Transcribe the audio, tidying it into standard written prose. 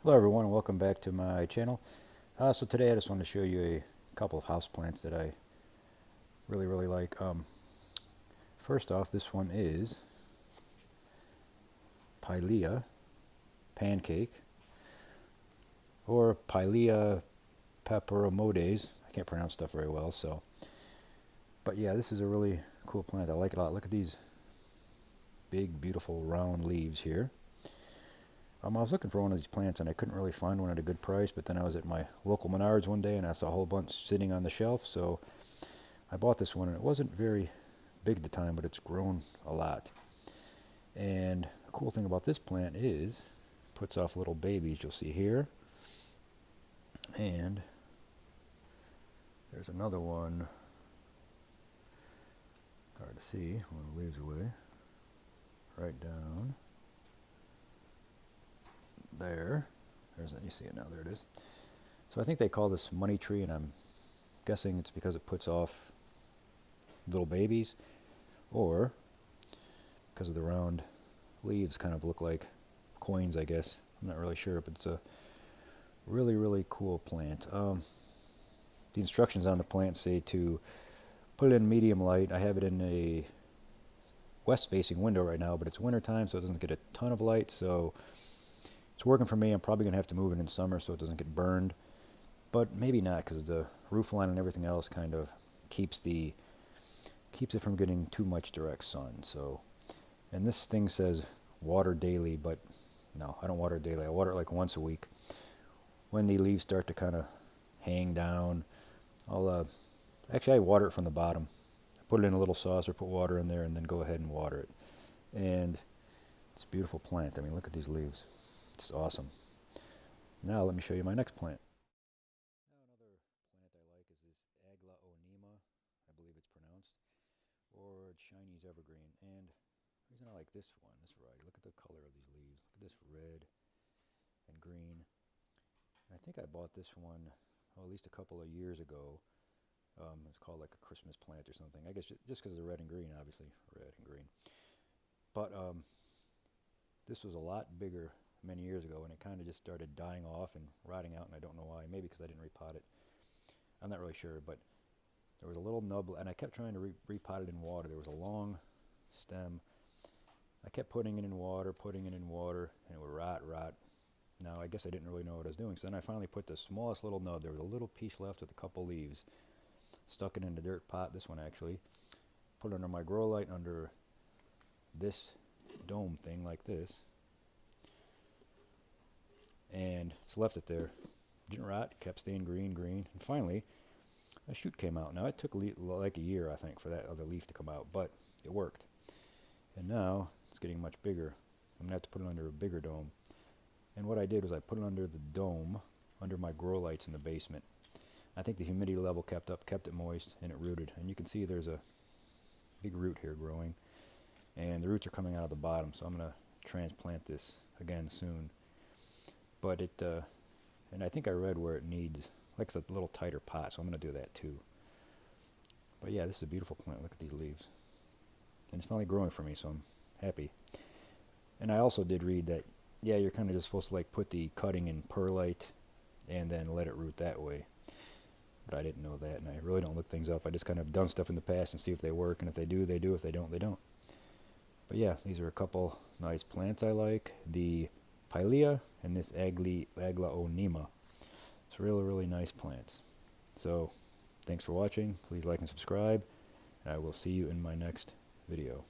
Hello everyone and welcome back to my channel. So today I just wanted to show you a couple of houseplants that I really like. First off, this one is Pilea pancake, or Pilea peperomodes. I can't pronounce stuff very well, but yeah, this is a really cool plant. I like it a lot. Look at these big beautiful round leaves here. I was looking for one of these plants and I couldn't really find one at a good price, but then I was at my local Menards one day and I saw a whole bunch sitting on the shelf, so I bought this one, and it wasn't very big at the time, but it's grown a lot. And the cool thing about this plant is it puts off little babies, you'll see here. And there's another one, hard to see when the leaves away, right down there. You see it now, there it is. So I think they call this money tree, and I'm guessing it's because it puts off little babies, or because of the round leaves kind of look like coins, I guess. I'm not really sure, but it's a really cool plant. The instructions on the plant say to put it in medium light. I have it in a west facing window right now, but it's winter time, so it doesn't get a ton of light, so it's working for me. I'm probably going to have to move it in summer so it doesn't get burned, but maybe not, because the roof line and everything else kind of keeps it from getting too much direct sun. So, and this thing says water daily, but no, I don't water it daily. I water it like once a week. When the leaves start to kind of hang down, actually I water it from the bottom. I put it in a little saucer, put water in there, and then go ahead and water it. And it's a beautiful plant. I mean, look at these leaves. It's awesome. Now let me show you my next plant. Now another plant I like is this Aglaonema, I believe it's pronounced, or Chinese evergreen. And the reason I like this variety, look at the color of these leaves. Look at this red and green. And I think I bought this one, at least a couple of years ago. It's called like a Christmas plant or something. I guess just because of the red and green, obviously, red and green. But this was a lot bigger many years ago, and it kind of just started dying off and rotting out, and I don't know why. Maybe because I didn't repot it. I'm not really sure, but there was a little nub, and I kept trying to repot it in water. There was a long stem. I kept putting it in water, and it would rot. Now, I guess I didn't really know what I was doing, so then I finally put the smallest little nub. There was a little piece left with a couple leaves. Stuck it in a dirt pot, this one actually. Put it under my grow light under this dome thing like this. And just left it there. Didn't rot, kept staying green. And finally, a shoot came out. Now, it took like a year, I think, for that other leaf to come out, but it worked. And now, it's getting much bigger. I'm going to have to put it under a bigger dome. And what I did was I put it under the dome, under my grow lights in the basement. I think the humidity level kept it moist, and it rooted. And you can see there's a big root here growing. And the roots are coming out of the bottom, so I'm going to transplant this again soon. But and I think I read where it needs, like it's a little tighter pot, so I'm going to do that too. But yeah, this is a beautiful plant. Look at these leaves. And it's finally growing for me, so I'm happy. And I also did read that, yeah, you're kind of just supposed to like put the cutting in perlite and then let it root that way. But I didn't know that, and I really don't look things up. I just kind of done stuff in the past and see if they work, and if they do, they do. If they don't, they don't. But yeah, these are a couple nice plants I like. The Pilea and this Aglaonema. It's really nice plants. So, thanks for watching. Please like and subscribe, and I will see you in my next video.